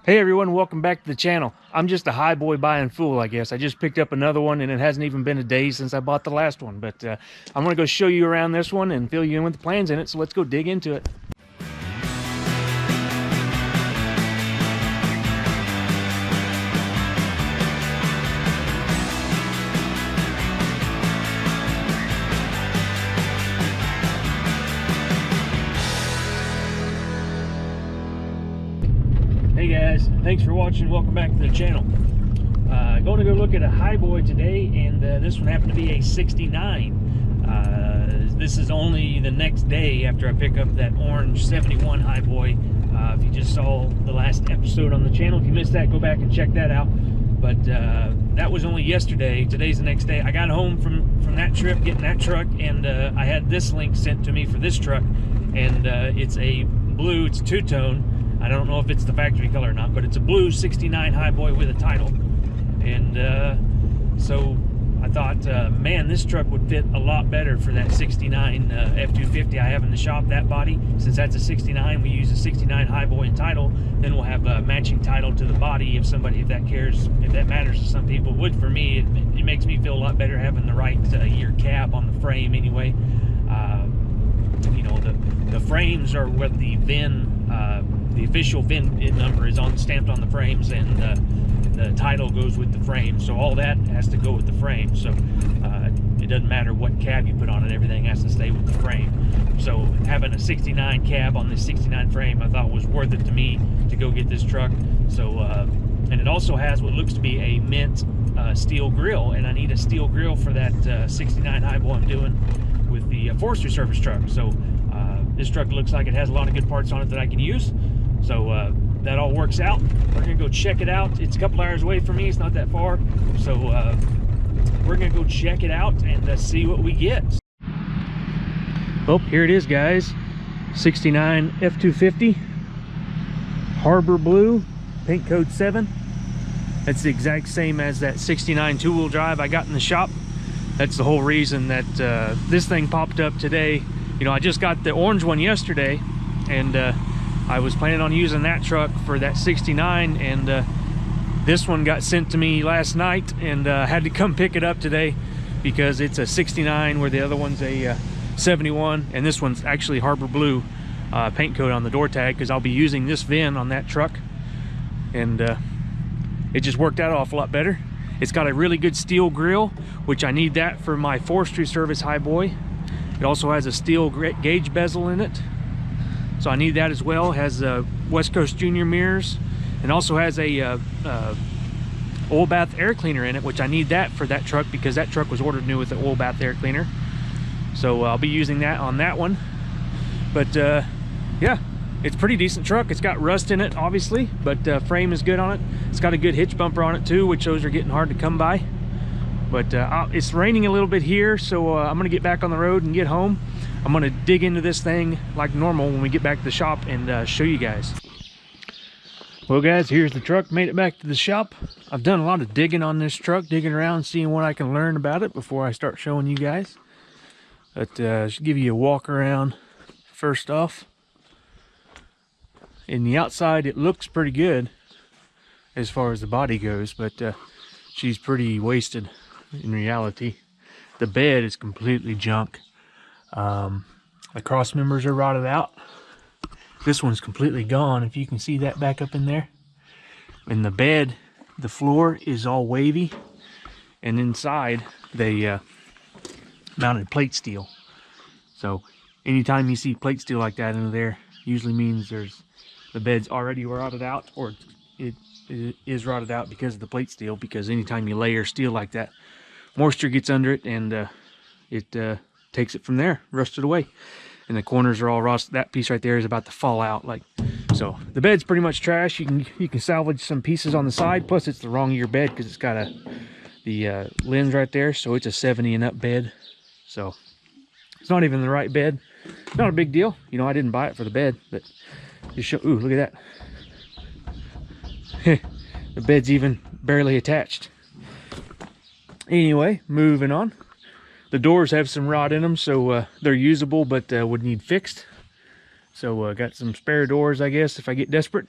Hey everyone, welcome back to the channel. I'm just a highboy buying fool, I guess. I just picked up another one and it hasn't even been a day since I bought the last one. But I'm going to go show you around this one and fill you in with the plans in it. So let's go dig into it. Hey guys, thanks for watching. Welcome back to the channel. Going to go look at a Highboy today, and this one happened to be a 69. This is only the next day after I pick up that orange 71 Highboy. If you just saw the last episode on the channel, if you missed that, go back and check that out. But that was only yesterday. Today's the next day. I got home from that trip, getting that truck, and I had this link sent to me for this truck, and it's a blue, it's two-tone. I don't know if it's the factory color or not, but it's a blue 69 Highboy with a title. And so I thought, man, this truck would fit a lot better for that 69 F250 I have in the shop, that body. Since that's a 69, we use a 69 Highboy and title. Then we'll have a matching title to the body if that cares, if that matters to some people. It would for me. It makes me feel a lot better having the right year cab on the frame anyway. You know, the frames are what the VIN, the official VIN number is stamped on the frames, and the title goes with the frame. So all that has to go with the frame. So it doesn't matter what cab you put on it, everything has to stay with the frame. So having a 69 cab on this 69 frame, I thought was worth it to me to go get this truck. So and it also has what looks to be a mint steel grille, and I need a steel grille for that 69 Highboy I'm doing with the forestry service truck. So this truck looks like it has a lot of good parts on it that I can use. So that all works out. We're gonna go check it out. It's a couple hours away from me, it's not that far. So we're gonna go check it out and see what we get. Well, here it is, guys. 69 F250 Harbor Blue, paint code 7. That's the exact same as that 69 two-wheel drive I got in the shop. That's the whole reason that this thing popped up today. You know, I just got the orange one yesterday, and I was planning on using that truck for that 69, and this one got sent to me last night, and I had to come pick it up today because it's a 69 where the other one's a 71, and this one's actually Harbor Blue paint code on the door tag, because I'll be using this VIN on that truck, and it just worked out an awful lot better. It's got a really good steel grille, which I need that for my forestry service Highboy. It also has a steel gauge bezel in it, so I need that as well. It has West Coast Junior mirrors, and also has a oil bath air cleaner in it, which I need that for that truck because that truck was ordered new with the oil bath air cleaner. So I'll be using that on that one. But yeah, it's a pretty decent truck. It's got rust in it, obviously, but frame is good on it. It's got a good hitch bumper on it too, which those are getting hard to come by. But it's raining a little bit here, so I'm gonna get back on the road and get home. I'm gonna dig into this thing like normal when we get back to the shop and show you guys. Well guys, here's the truck. Made it back to the shop. I've done a lot of digging on this truck, digging around, seeing what I can learn about it before I start showing you guys. But I should give you a walk around first off. In the outside, it looks pretty good as far as the body goes, but she's pretty wasted in reality. The bed is completely junk. The cross members are rotted out. This one's completely gone, if you can see that back up in there. And the bed, the floor is all wavy, and inside they mounted plate steel. So anytime you see plate steel like that in there, usually means the bed's already rotted out, or it is rotted out because of the plate steel, because anytime you layer steel like that, moisture gets under it, and it takes it from there, rusted away. And the corners are all rusted. That piece right there is about to fall out. Like, so the bed's pretty much trash. You can salvage some pieces on the side. Plus, it's the wrong year bed because it's got the lens right there. So it's a 70 and up bed. So it's not even the right bed. Not a big deal. You know, I didn't buy it for the bed, but just show. Ooh, look at that. The bed's even barely attached. Anyway, moving on. The doors have some rot in them, so they're usable, but would need fixed. So got some spare doors, I guess, if I get desperate.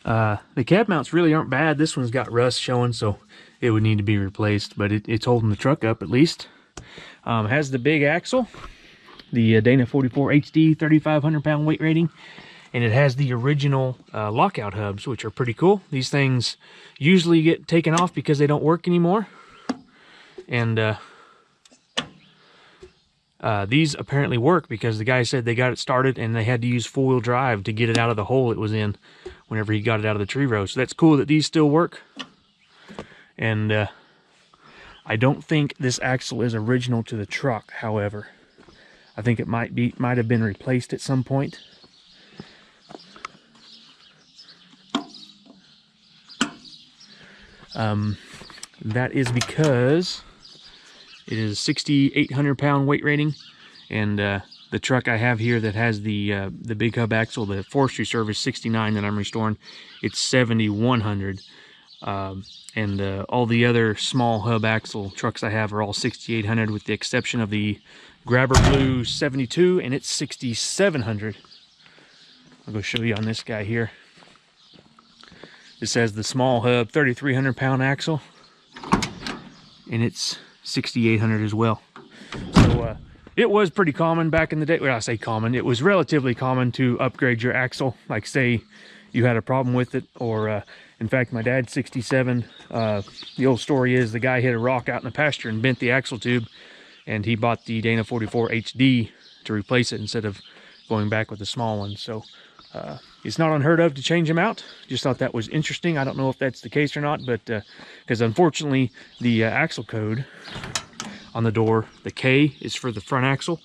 The cab mounts really aren't bad. This one's got rust showing, so it would need to be replaced, but it's holding the truck up at least. Has the big axle, the Dana 44 HD 3,500 pound weight rating, and it has the original lockout hubs, which are pretty cool. These things usually get taken off because they don't work anymore, and these apparently work because the guy said they got it started and they had to use four-wheel drive to get it out of the hole it was in whenever he got it out of the tree row. So that's cool that these still work. And I don't think this axle is original to the truck, however. I think it might have been replaced at some point. That is because it is 6,800 pound weight rating, and the truck I have here that has the big hub axle, the Forestry Service 69 that I'm restoring, it's 7,100. And all the other small hub axle trucks I have are all 6,800, with the exception of the Grabber Blue 72, and it's 6,700. I'll go show you on this guy here. This has the small hub 3,300 pound axle, and it's 6,800 as well. So it was pretty common back in the day. Well, I say common, it was relatively common to upgrade your axle, like say you had a problem with it, or in fact my dad's 67. The old story is the guy hit a rock out in the pasture and bent the axle tube, and he bought the Dana 44 HD to replace it instead of going back with the small one. So it's not unheard of to change them out. Just thought that was interesting. I don't know if that's the case or not, but because unfortunately the axle code on the door, the K is for the front axle,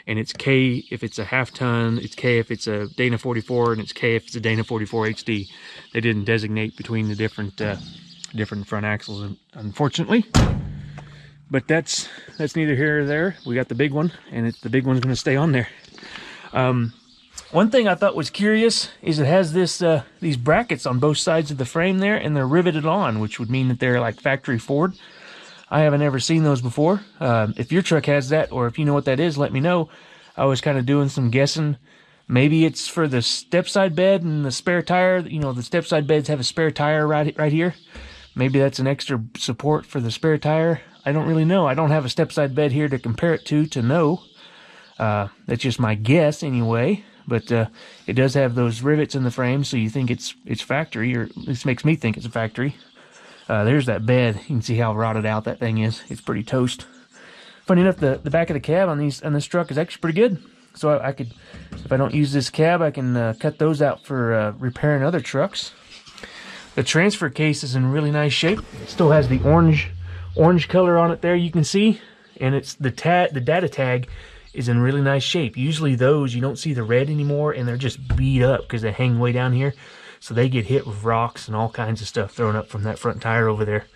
and it's K if it's a half ton, it's K if it's a Dana 44, and it's K if it's a Dana 44 HD. They didn't designate between the different front axles, unfortunately. But that's neither here or there. We got the big one, and the big one's going to stay on there. One thing I thought was curious is it has these brackets on both sides of the frame there, and they're riveted on, which would mean that they're like factory Ford. I haven't ever seen those before. If your truck has that, or if you know what that is, let me know. I was kind of doing some guessing. Maybe it's for the step side bed and the spare tire. You know, the step side beds have a spare tire right here. Maybe that's an extra support for the spare tire. I don't really know. I don't have a step side bed here to compare it to know. That's just my guess anyway. But it does have those rivets in the frame, so you think it's factory, or this makes me think it's a factory. There's that bed. You can see how rotted out that thing is. It's pretty toast. Funny enough, the back of the cab on this truck is actually pretty good. So I could, if I don't use this cab, I can cut those out for repairing other trucks. The transfer case is in really nice shape. It still has the orange color on it there, you can see, and it's the data tag is in really nice shape. Usually those, you don't see the red anymore, and they're just beat up because they hang way down here. So they get hit with rocks and all kinds of stuff thrown up from that front tire over there.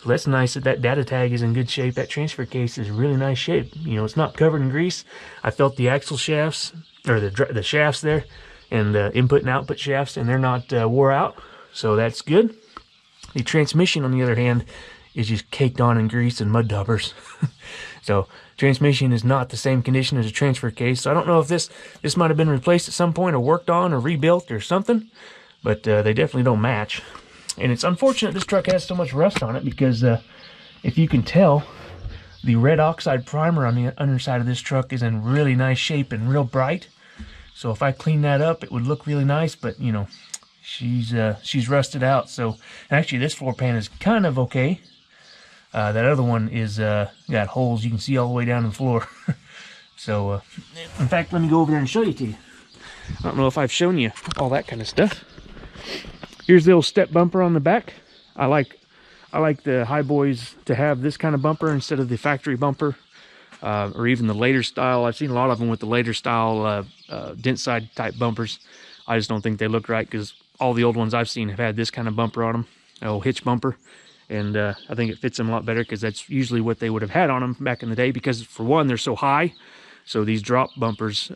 So that's nice that data tag is in good shape. That transfer case is really nice shape. You know, it's not covered in grease. I felt the axle shafts, or the shafts there, and the input and output shafts, and they're not wore out. So that's good. The transmission, on the other hand, is just caked on in grease and mud daubers. So transmission is not the same condition as a transfer case. So I don't know if this might have been replaced at some point, or worked on, or rebuilt, or something. But they definitely don't match. And it's unfortunate this truck has so much rust on it, because if you can tell, the red oxide primer on the underside of this truck is in really nice shape and real bright. So if I clean that up, it would look really nice. But you know, she's rusted out. So actually, this floor pan is kind of okay. That other one is got holes you can see all the way down the floor. So in fact, let me go over there and show you to you. I don't know if I've shown you all that kind of stuff. Here's the old step bumper on the back. I like the Highboys to have this kind of bumper instead of the factory bumper, or even the later style. I've seen a lot of them with the later style dent side type bumpers. I just don't think they look right, because all the old ones I've seen have had this kind of bumper on them, an old hitch bumper. And I think it fits them a lot better, because that's usually what they would have had on them back in the day, because for one, they're so high. So these drop bumpers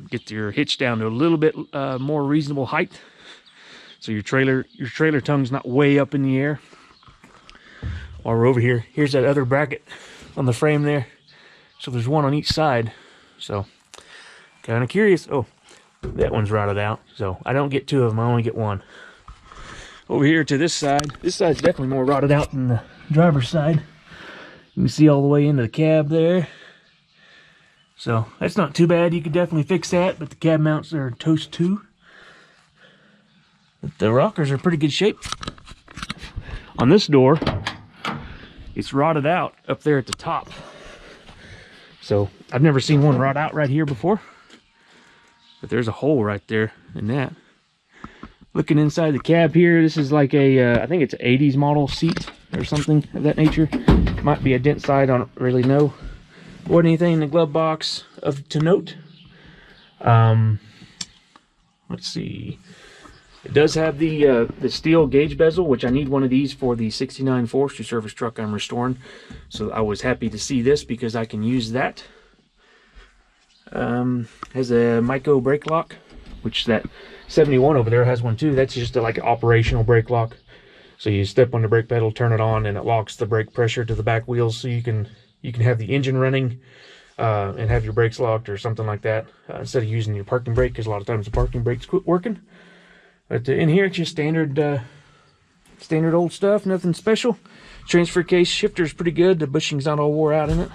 get your hitch down to a little bit more reasonable height. So your trailer tongue's not way up in the air. While we're over here, here's that other bracket on the frame there. So there's one on each side. So kind of curious. Oh, that one's rotted out. So I don't get two of them, I only get one. Over here to this side's definitely more rotted out than the driver's side. You can see all the way into the cab there. So that's not too bad. You could definitely fix that, but the cab mounts are toast too. But the rockers are in pretty good shape. On this door, it's rotted out up there at the top. So I've never seen one rot out right here before. But there's a hole right there in that. Looking inside the cab here, this is like a, I think it's an 80s model seat or something of that nature. Might be a dent side, I don't really know. Wasn't anything in the glove box to note. Let's see. It does have the steel gauge bezel, which I need one of these for the 69 forestry service truck I'm restoring. So I was happy to see this because I can use that. Has a Myco brake lock, which that 71 over there has one too. That's just like an operational brake lock. So you step on the brake pedal, turn it on, and it locks the brake pressure to the back wheels, so you can have the engine running and have your brakes locked or something like that instead of using your parking brake, because a lot of times the parking brakes quit working. But in here it's just standard old stuff, nothing special. Transfer case shifter is pretty good. The bushing's not all wore out in it.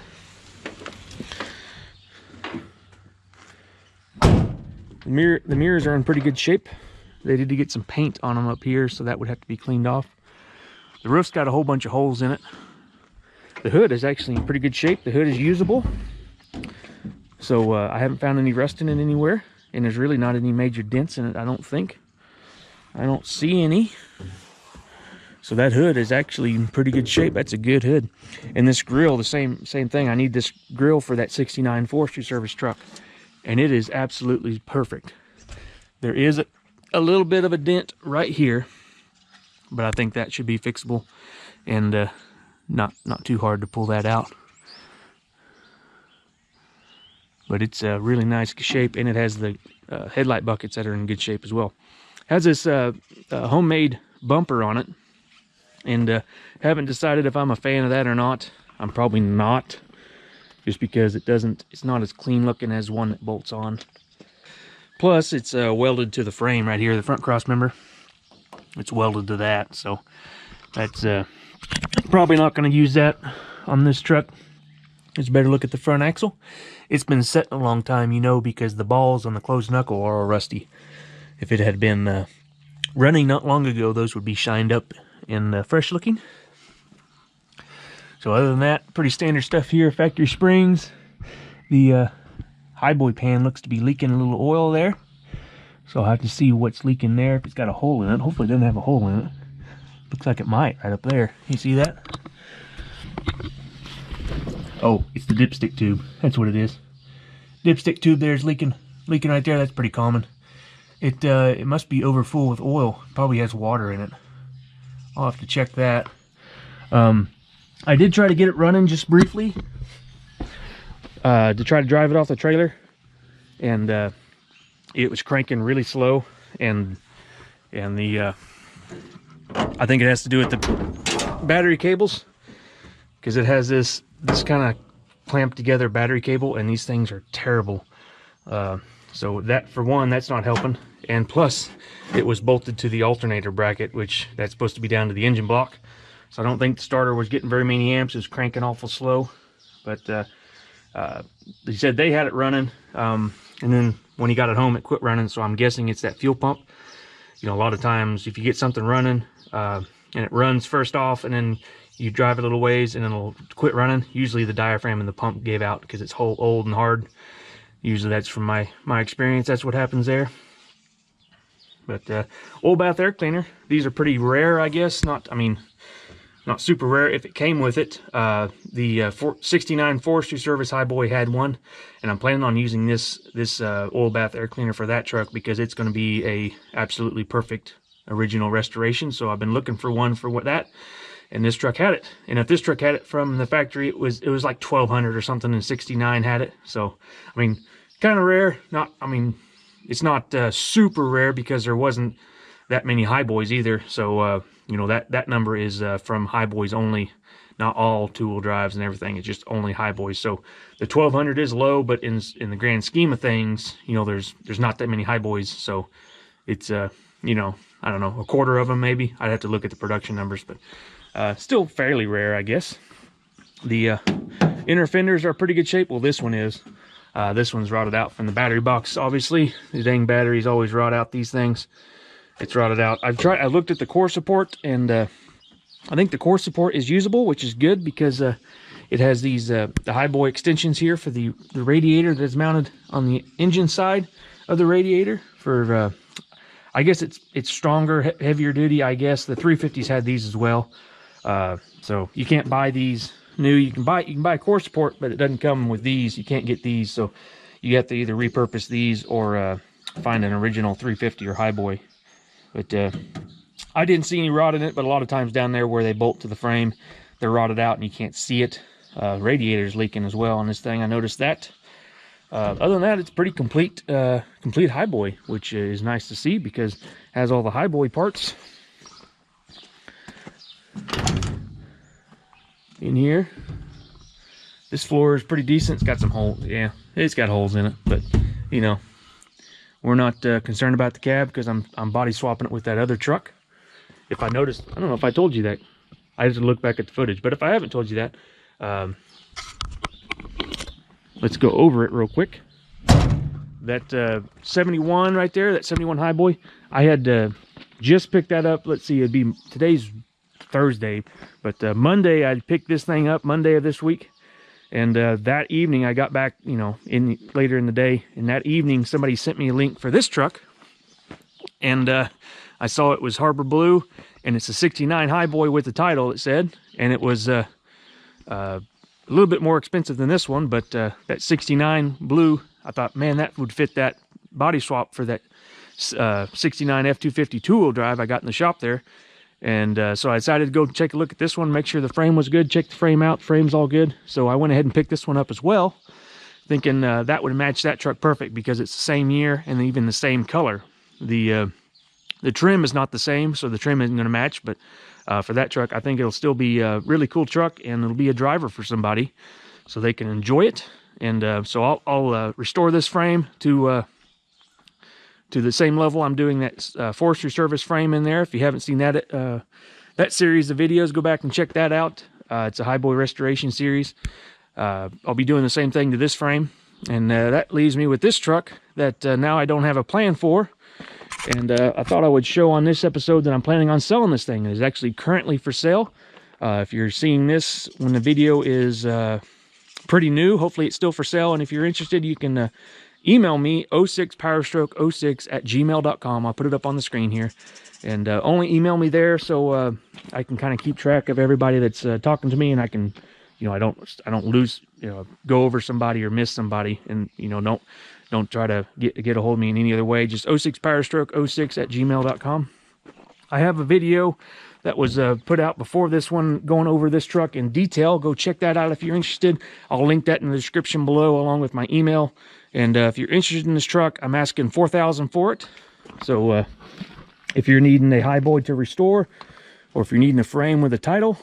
The mirrors are in pretty good shape. They did to get some paint on them up here, so that would have to be cleaned off. The roof's got a whole bunch of holes in it. The hood is actually in pretty good shape. The hood is usable. So I haven't found any rust in it anywhere. And there's really not any major dents in it, I don't think. I don't see any. So that hood is actually in pretty good shape. That's a good hood. And this grill, the same thing. I need this grill for that 69 forestry service truck. And it is absolutely perfect. There is a little bit of a dent right here, but I think that should be fixable and not too hard to pull that out. But it's a really nice shape, and it has the headlight buckets that are in good shape as well. Has this homemade bumper on it, and haven't decided if I'm a fan of that or not. I'm probably not, just because it's not as clean looking as one that bolts on. Plus, it's welded to the frame right here, the front cross member. It's welded to that, so that's probably not going to use that on this truck. It's better look at the front axle. It's been set a long time, you know, because the balls on the closed knuckle are all rusty. If it had been running not long ago, those would be shined up and fresh looking. So other than that, pretty standard stuff here. Factory springs. The Highboy pan looks to be leaking a little oil there. So I'll have to see what's leaking there. If it's got a hole in it. Hopefully it doesn't have a hole in it. Looks like it might right up there. You see that? Oh, it's the dipstick tube. That's what it is. Dipstick tube there is leaking right there. That's pretty common. It must be overfull with oil. Probably has water in it. I'll have to check that. I did try to get it running just briefly to try to drive it off the trailer, and it was cranking really slow, and the I think it has to do with the battery cables, because it has this kind of clamped together battery cable, and these things are terrible. So that, for one, that's not helping. And plus, it was bolted to the alternator bracket, which that's supposed to be down to the engine block. So I don't think the starter was getting very many amps. It was cranking awful slow. But they said they had it running, and then when he got it home, it quit running. So I'm guessing it's that fuel pump. You know, a lot of times if you get something running and it runs first off, and then you drive a little ways and then it'll quit running, usually the diaphragm in the pump gave out because it's old and hard. Usually that's from my experience. That's what happens there. But oil bath air cleaner, these are pretty rare, I guess. Not super rare if it came with it. The 69 Forestry Service Highboy had one, and I'm planning on using this oil bath air cleaner for that truck because it's going to be a absolutely perfect original restoration. So I've been looking for one for that, and this truck had it. And if this truck had it from the factory, it was like 1200 or something, and 69 had it. So I mean, kind of rare. It's not super rare because there wasn't that many Highboys either. So you know, that number is from Highboys only, not all two-wheel drives and everything. It's just only Highboys. So the 1200 is low, but in the grand scheme of things, you know, there's not that many Highboys. So it's you know, I don't know, a quarter of them maybe. I'd have to look at the production numbers, but still fairly rare, I guess. The inner fenders are pretty good shape. Well, this one is. This one's rotted out from the battery box, obviously. The dang batteries always rot out these things. It's rotted out. I looked at the core support, and I think the core support is usable, which is good because it has these the Highboy extensions here for the radiator that's mounted on the engine side of the radiator. For I guess it's stronger, heavier duty. I guess the 350s had these as well. So you can't buy these new. You can buy core support, but it doesn't come with these. You can't get these, so you have to either repurpose these or find an original 350 or Highboy. But I didn't see any rot in it, but a lot of times down there where they bolt to the frame, they're rotted out and you can't see it. Radiator's leaking as well on this thing. I noticed that. Other than that, it's pretty complete Highboy, which is nice to see because it has all the Highboy parts in here. This floor is pretty decent. It's got some holes. Yeah, it's got holes in it, but you know, we're not concerned about the cab because I'm body swapping it with that other truck. If I noticed, I don't know if I told you that. I have to look back at the footage, but if I haven't told you that, let's go over it real quick. That 71 right there, that 71 Highboy, I had just picked that up. Let's see, today's Thursday, but Monday I picked this thing up, Monday of this week. And that evening I got back, you know, later in the day, and that evening somebody sent me a link for this truck, and I saw it was Harbor Blue, and it's a 69 Highboy with the title, it said, and it was a little bit more expensive than this one, but that 69 blue, I thought, man, that would fit that body swap for that 69 F250 two-wheel drive I got in the shop there. And so I decided to go take a look at this one, make sure the frame was good, check the frame out, the frame's all good. So I went ahead and picked this one up as well, thinking that would match that truck perfect because it's the same year and even the same color. The trim is not the same, so the trim isn't going to match, but for that truck, I think it'll still be a really cool truck, and it'll be a driver for somebody so they can enjoy it. And so I'll restore this frame to the same level I'm doing that forestry service frame in there. If you haven't seen that that series of videos, go back and check that out. It's a Highboy restoration series. I'll be doing the same thing to this frame, and that leaves me with this truck that now I don't have a plan for. And I thought I would show on this episode that I'm planning on selling this thing. It is actually currently for sale. If you're seeing this when the video is pretty new, hopefully it's still for sale. And if you're interested, you can email me 06powerstroke06@gmail.com. I'll put it up on the screen here, and only email me there so I can kind of keep track of everybody that's talking to me, and I can, you know, I don't lose, you know, go over somebody or miss somebody, and you know, don't try to get a hold of me in any other way. Just 06powerstroke06@gmail.com. I have a video that was put out before this one going over this truck in detail. Go check that out if you're interested. I'll link that in the description below along with my email. And if you're interested in this truck, I'm asking $4,000 for it. So if you're needing a Highboy to restore, or if you're needing a frame with a title,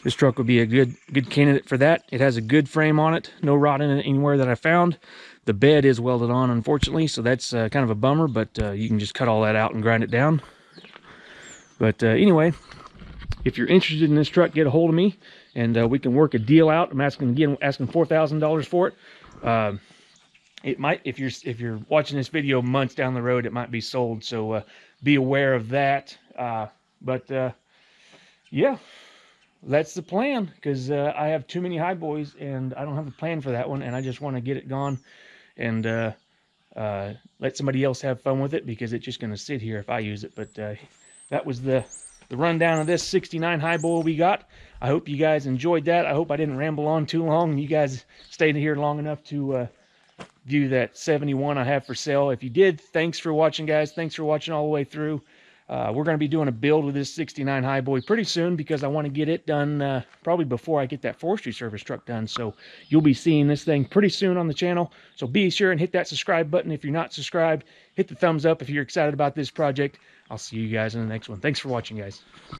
this truck would be a good candidate for that. It has a good frame on it, no rot in it anywhere that I found. The bed is welded on, unfortunately, so that's kind of a bummer, but you can just cut all that out and grind it down. But anyway, if you're interested in this truck, get a hold of me, and we can work a deal out. I'm asking $4,000 for it. It might, if you're watching this video months down the road, it might be sold, so be aware of that. Yeah, that's the plan, because I have too many Highboys, and I don't have a plan for that one, and I just want to get it gone and let somebody else have fun with it, because it's just going to sit here if I use it. But that was the rundown of this 69 Highboy we got. I hope you guys enjoyed that. I hope I didn't ramble on too long, and you guys stayed here long enough to view that 71 I have for sale. If you did, thanks for watching, guys. Thanks for watching all the way through. We're going to be doing a build with this 69 Highboy pretty soon, because I want to get it done probably before I get that forestry service truck done. So you'll be seeing this thing pretty soon on the channel. So be sure and hit that subscribe button if you're not subscribed. Hit the thumbs up if you're excited about this project. I'll see you guys in the next one. Thanks for watching, guys.